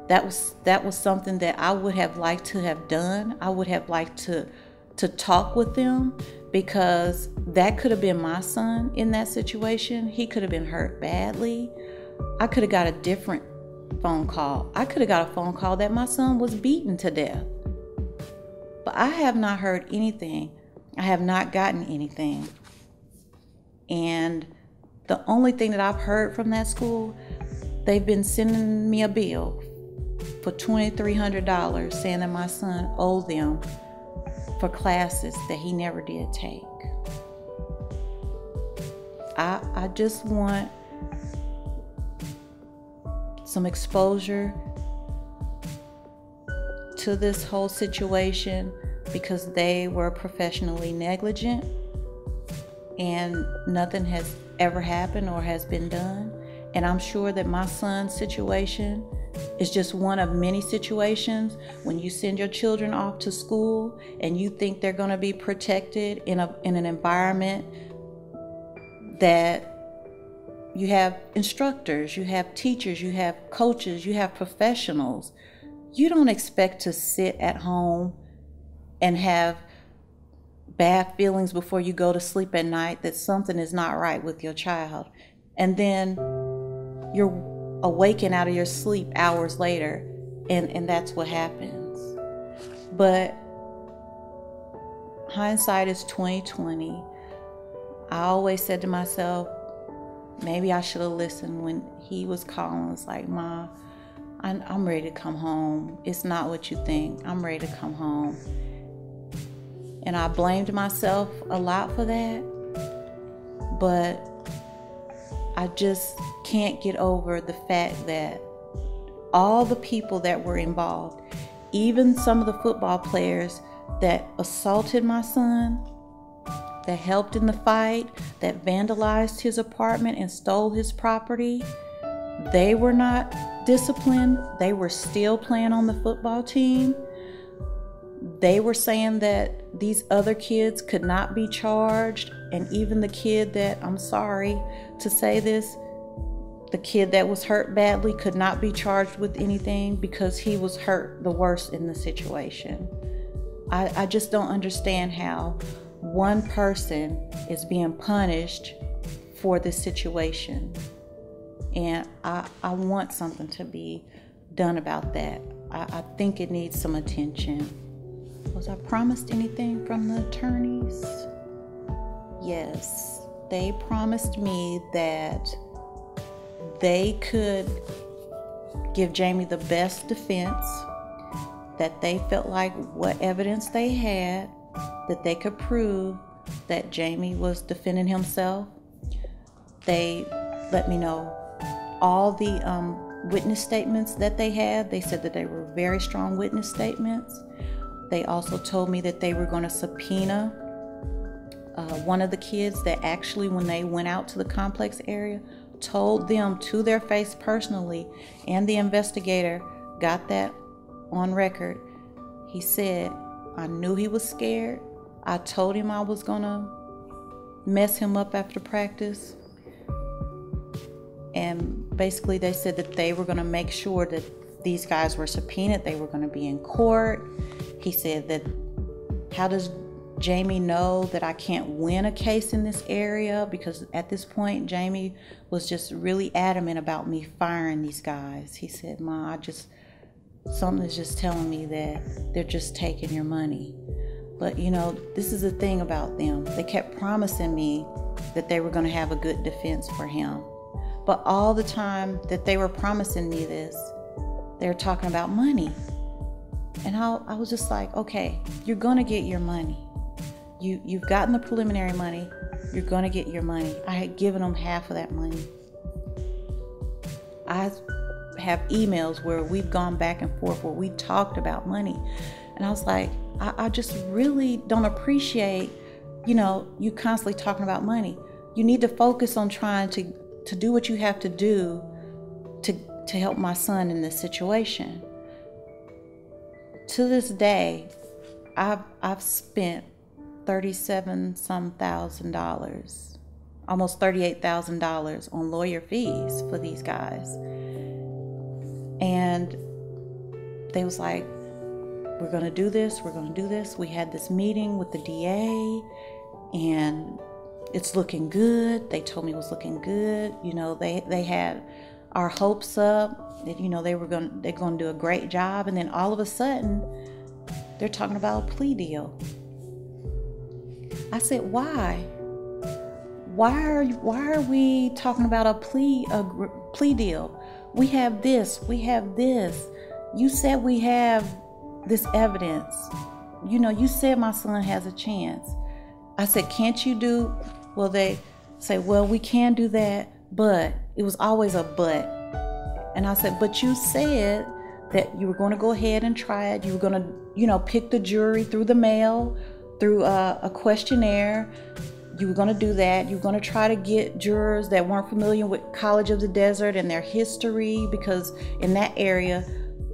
That was something that I would have liked to have done. I would have liked to talk with them, because that could have been my son in that situation. He could have been hurt badly. I could have got a different phone call. I could have got a phone call that my son was beaten to death. But I have not heard anything. I have not gotten anything. And the only thing that I've heard from that school, they've been sending me a bill for $2,300 saying that my son owed them for classes that he never did take. I just want some exposure to this whole situation, because they were professionally negligent and nothing has ever happened or has been done. And I'm sure that my son's situation is just one of many situations when you send your children off to school and you think they're going to be protected in an environment that you have instructors, you have teachers, you have coaches, you have professionals. You don't expect to sit at home and have bad feelings before you go to sleep at night that something is not right with your child. And then you're awaken out of your sleep hours later, and that's what happens. But hindsight is 20/20. I always said to myself, maybe I should have listened when he was calling. It's like, Ma, I'm ready to come home. It's not what you think. I'm ready to come home. And I blamed myself a lot for that. But I just can't get over the fact that all the people that were involved, even some of the football players that assaulted my son, that helped in the fight, that vandalized his apartment and stole his property, they were not disciplined. They were still playing on the football team. They were saying that these other kids could not be charged. And even the kid that, I'm sorry to say this, the kid that was hurt badly could not be charged with anything because he was hurt the worst in the situation. I just don't understand how one person is being punished for this situation. And I want something to be done about that. I think it needs some attention. Was I promised anything from the attorneys? Yes, they promised me that they could give Jamie the best defense, that they felt like what evidence they had, that they could prove that Jamie was defending himself. They let me know all the witness statements that they had. They said that they were very strong witness statements. They also told me that they were going to subpoena one of the kids that actually, when they went out to the complex area, told them to their face personally, and the investigator got that on record. He said, I knew he was scared. I told him I was going to mess him up after practice. And basically they said that they were going to make sure that these guys were subpoenaed. They were going to be in court. He said that, how does Jamie know that I can't win a case in this area? Because at this point, Jamie was just really adamant about me firing these guys. He said, Ma, something's just telling me that they're just taking your money. But you know, this is the thing about them. They kept promising me that they were going to have a good defense for him. But all the time that they were promising me this, they were talking about money. And I was just like, okay, you're going to get your money. You've gotten the preliminary money. You're going to get your money. I had given them half of that money. I have emails where we've gone back and forth where we talked about money. And I was like, I just really don't appreciate, you constantly talking about money. You need to focus on trying to do what you have to do to help my son in this situation. To this day, I've spent $37,000, almost $38,000 on lawyer fees for these guys. And they was like, we're going to do this. We're going to do this. We had this meeting with the DA and it's looking good. They told me it was looking good. They had our hopes up that, they're going to do a great job. And then all of a sudden they're talking about a plea deal. I said, why? Why are we talking about a plea deal? We have this. We have this. You said we have this evidence. You said my son has a chance. I said, can't you do? Well, they say, well, we can do that, but it was always a but. And I said, but you said that you were going to go ahead and try it. You were going to, pick the jury through the mail, through a questionnaire. You were going to do that. You were going to try to get jurors that weren't familiar with College of the Desert and their history, because in that area,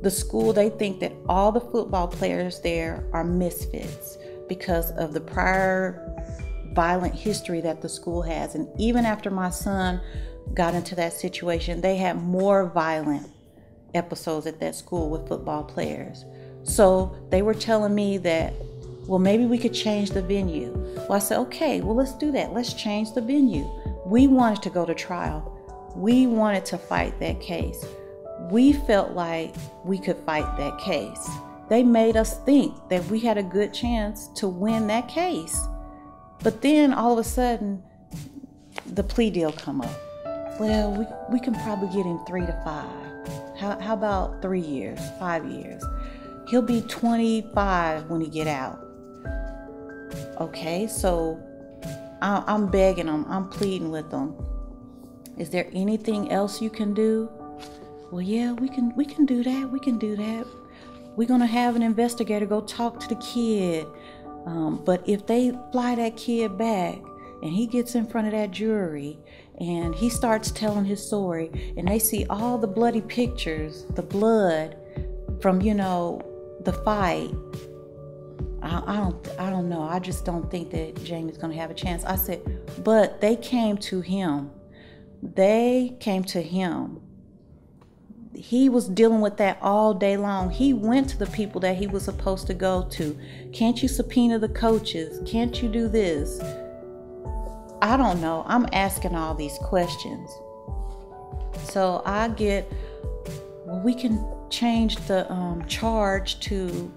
the school, they think that all the football players there are misfits because of the prior violent history that the school has. And even after my son got into that situation, they had more violent episodes at that school with football players. So they were telling me that, well, maybe we could change the venue. Well, I said, okay, well, let's do that. Let's change the venue. We wanted to go to trial. We wanted to fight that case. We felt like we could fight that case. They made us think that we had a good chance to win that case. But then all of a sudden, the plea deal come up. Well, we can probably get him 3 to 5. How about 3 years, 5 years? He'll be 25 when he get out. Okay, so I'm begging them, I'm pleading with them. Is there anything else you can do? Well, yeah, we can do that. We can do that. We're going to have an investigator go talk to the kid. But if they fly that kid back and he gets in front of that jury and he starts telling his story and they see all the bloody pictures, the blood from, the fight, I don't know. I just don't think that Jamie's going to have a chance. I said, but they came to him. They came to him. He was dealing with that all day long. He went to the people that he was supposed to go to. Can't you subpoena the coaches? Can't you do this? I don't know. I'm asking all these questions. So I get, well, we can change the charge to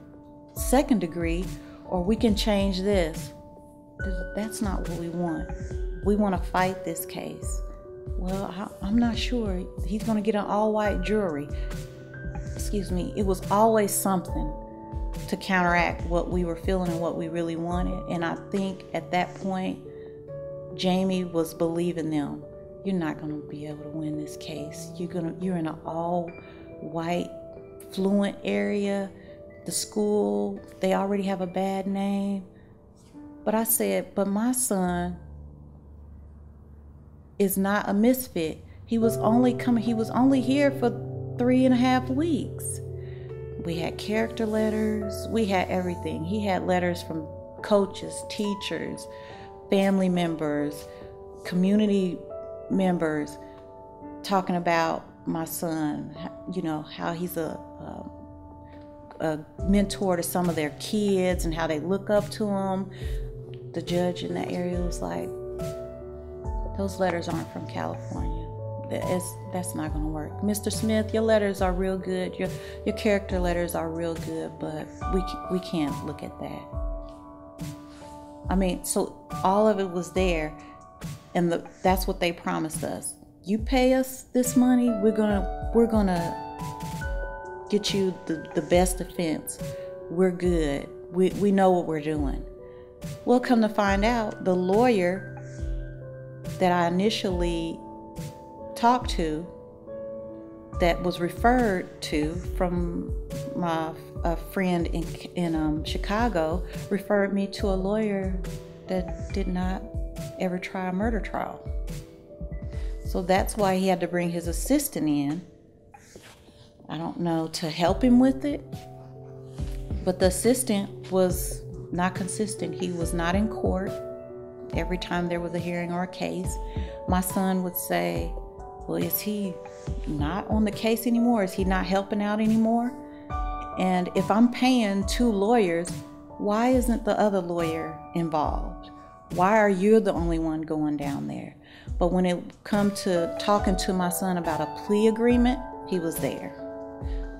second degree, or we can change this. That's not what we want. We want to fight this case. Well, I'm not sure. He's going to get an all-white jury. Excuse me. It was always something to counteract what we were feeling and what we really wanted. And I think at that point, Jamie was believing them. You're not going to be able to win this case. You're in an all-white, fluent area. The school, they already have a bad name. But I said, but my son is not a misfit. He was only here for 3.5 weeks. We had character letters. We had everything. He had letters from coaches, teachers, family members, community members talking about my son, how he's a mentor to some of their kids and how they look up to him. The judge in that area was like, those letters aren't from California. That's not going to work. Mr. Smith, your letters are real good. Your character letters are real good, but we can't look at that. I mean, so all of it was there, and that's what they promised us. You pay us this money, we're gonna get you the best defense. We're good. We know what we're doing. Well, come to find out, the lawyer that I initially talked to, that was referred to from a friend in Chicago, referred me to a lawyer that did not ever try a murder trial. So that's why he had to bring his assistant in, I don't know, to help him with it. But the assistant was not consistent. He was not in court. Every time there was a hearing or a case, my son would say, well, is he not on the case anymore? Is he not helping out anymore? And if I'm paying 2 lawyers, why isn't the other lawyer involved? Why are you the only one going down there? But when it come to talking to my son about a plea agreement, he was there.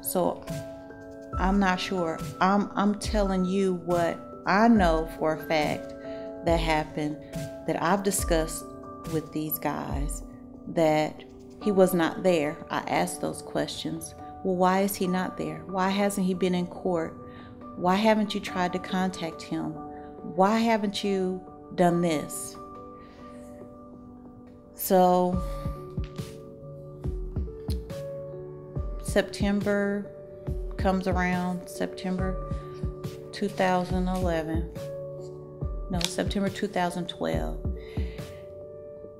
So I'm not sure. I'm telling you what I know for a fact that happened, that I've discussed with these guys, that he was not there. I asked those questions. Well, why is he not there? Why hasn't he been in court? Why haven't you tried to contact him? Why haven't you done this? So September comes around, September 2012.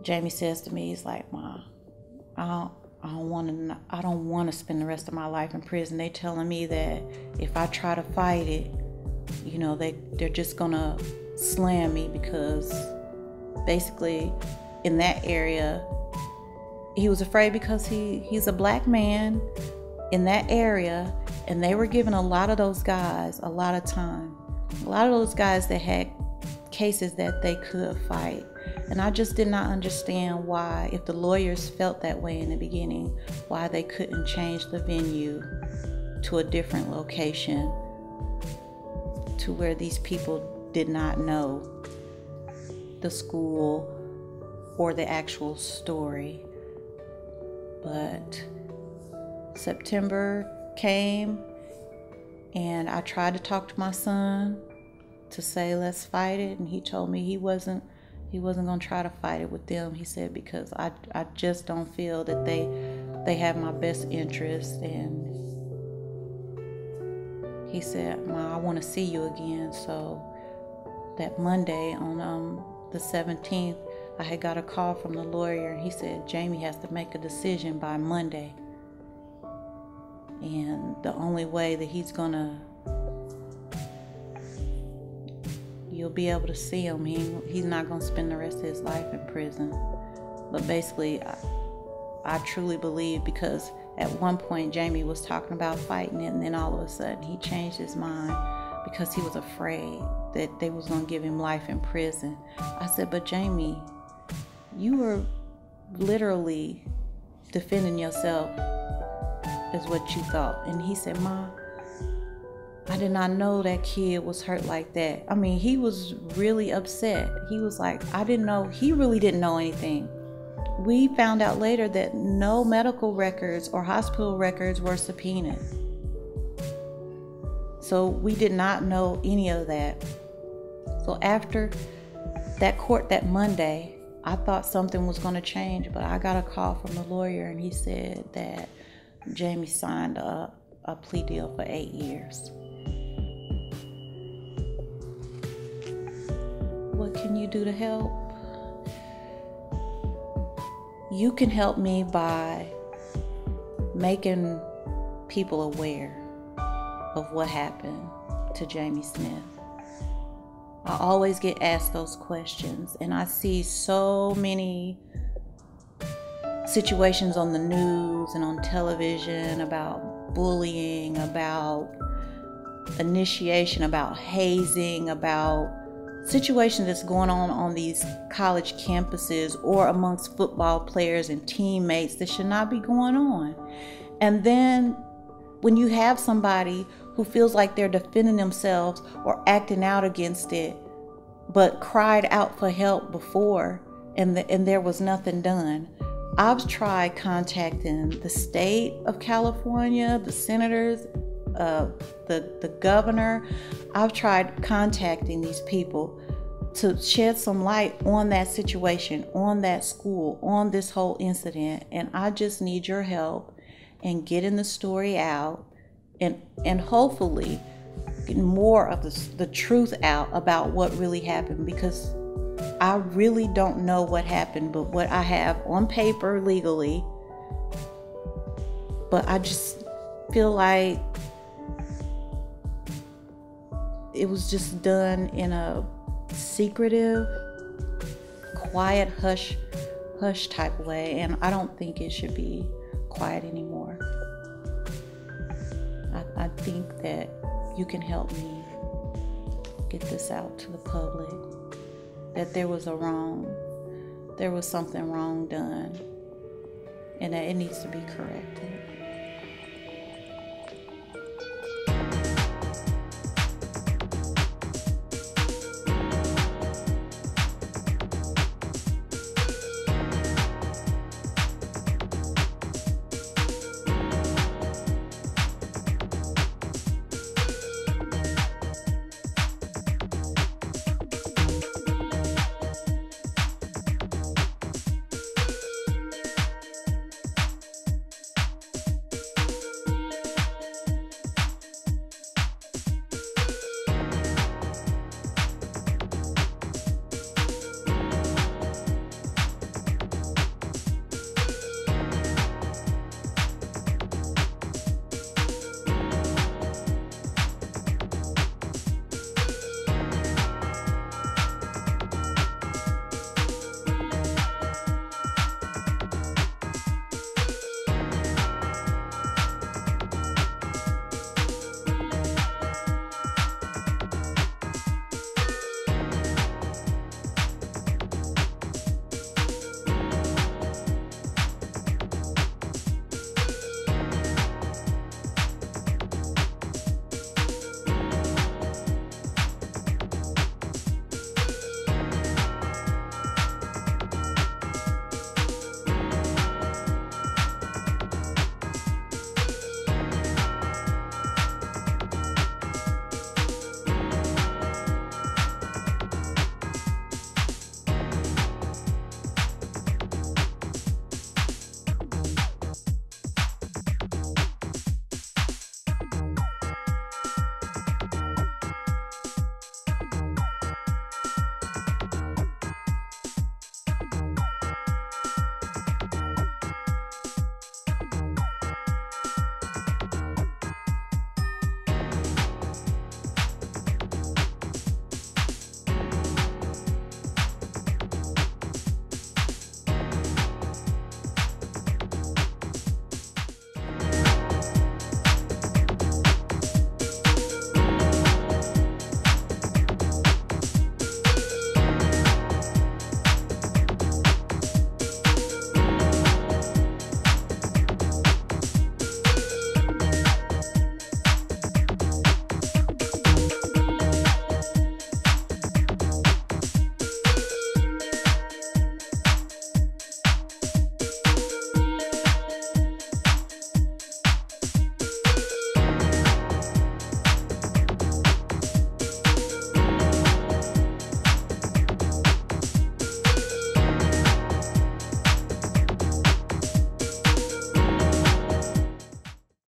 Jamie says to me, he's like, Mom, I don't want to spend the rest of my life in prison. They telling me that if I try to fight it, they're just gonna slam me, because basically in that area he was afraid, because he's a black man in that area, and they were giving a lot of those guys a lot of time. A lot of those guys that had cases that they could fight. And I just did not understand why, if the lawyers felt that way in the beginning, why they couldn't change the venue to a different location, to where these people did not know the school or the actual story. But September came, and I tried to talk to my son to say, let's fight it. And he told me he wasn't He wasn't going to try to fight it with them, he said, because I just don't feel that they have my best interest. And he said, Ma, I want to see you again. So that Monday on the 17th, I had got a call from the lawyer, and he said, Jamie has to make a decision by Monday. And the only way that you'll be able to see him. He's not going to spend the rest of his life in prison. But basically, I truly believe, because at one point Jamie was talking about fighting it, and then all of a sudden he changed his mind because he was afraid that they was going to give him life in prison. I said, but Jamie, you were literally defending yourself is what you thought. And he said, Ma, I did not know that kid was hurt like that. I mean, he was really upset. He was like, I didn't know. He really didn't know anything. We found out later that no medical records or hospital records were subpoenaed. So we did not know any of that. So after that court that Monday, I thought something was going to change, but I got a call from the lawyer, and he said that Jamie signed a plea deal for 8 years. What can you do to help? You can help me by making people aware of what happened to Jamie Smith. I always get asked those questions, and I see so many situations on the news and on television about bullying, about initiation, about hazing, about situations that's going on these college campuses or amongst football players and teammates that should not be going on. And then when you have somebody who feels like they're defending themselves or acting out against it, but cried out for help before, and there was nothing done. I've tried contacting the state of California, the senators, the governor. I've tried contacting these people to shed some light on that situation, on that school, on this whole incident. And I just need your help in getting the story out and hopefully getting more of the truth out about what really happened, because I really don't know what happened, but what I have on paper legally. But I just feel like it was just done in a secretive, quiet, hush type way, and I don't think it should be quiet anymore. I think that you can help me get this out to the public, that there was something wrong done, and that it needs to be corrected.